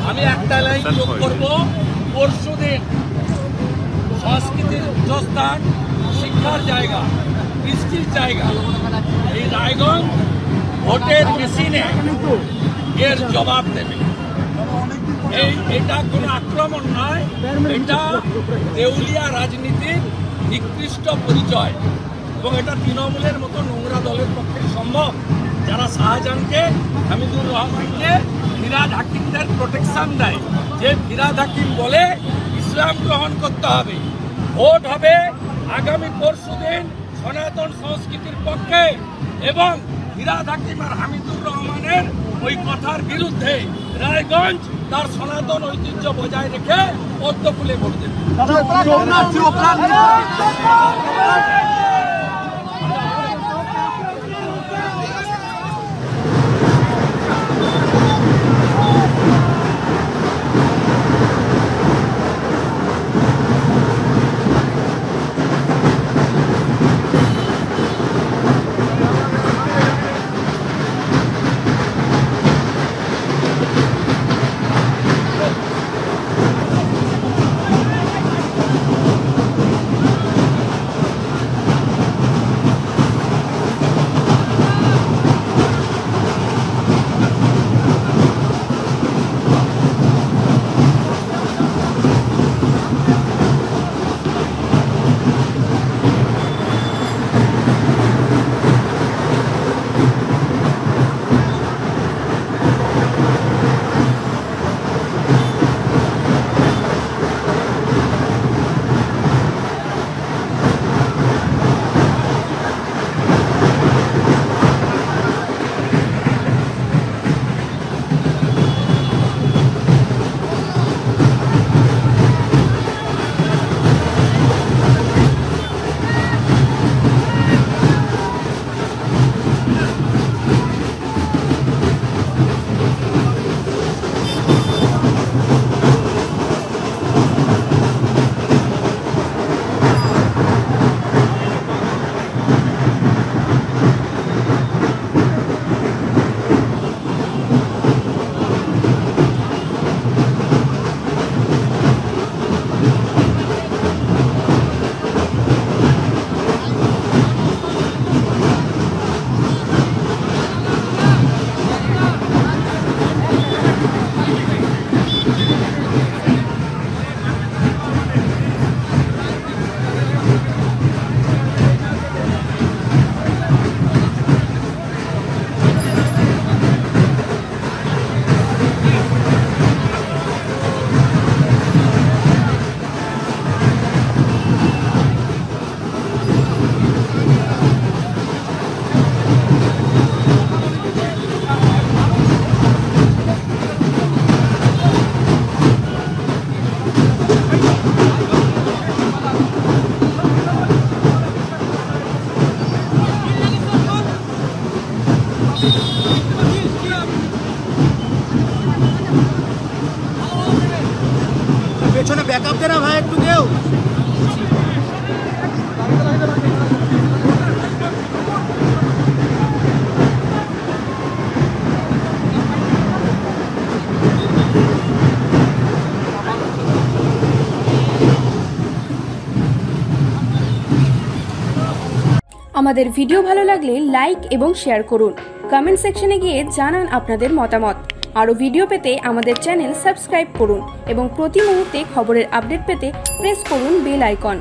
আমি একটা লাইন যোগ করব, পরশুদিন সংস্কৃতির উচ্চস্থান, শিক্ষার জায়গা, বৃষ্টির জায়গা, এই রায়গঞ্জ ভোটের মেশিনে এর জবাব দেবে। এটা কোনো আক্রমণ নয়, এটা দেউলিয়া রাজনীতির নিকৃষ্ট পরিচয় এবং এটা তৃণমূলের মতো নোংরা দলের পক্ষে সম্ভব, যারা শাহজাহানকে, হামিদুর রহমানকে, ফিরহাদ হাকিমদের প্রোটেকশন দেয়, যে ফিরহাদ হাকিম বলে ইসলাম গ্রহণ করতে হবে। ভোট হবে আগামী পরশুদিন সনাতন সংস্কৃতির পক্ষে এবং ফিরহাদ হাকিম আর হামিদুর রহমানের ওই কথার বিরুদ্ধে রায়গঞ্জ তার সনাতন ঐতিহ্য বজায় রেখে পদ্মফুলে ভোট দেবে। পেছনে ব্যাকআপ দে না ভাই একটু কেউ। আমাদের ভিডিও ভালো লাগলে লাইক এবং শেয়ার করুন। কমেন্ট সেকশনে গিয়ে জানান আপনাদের মতামত। আরও ভিডিও পেতে আমাদের চ্যানেল সাবস্ক্রাইব করুন এবং প্রতি মুহূর্তে খবরের আপডেট পেতে প্রেস করুন বেল আইকন।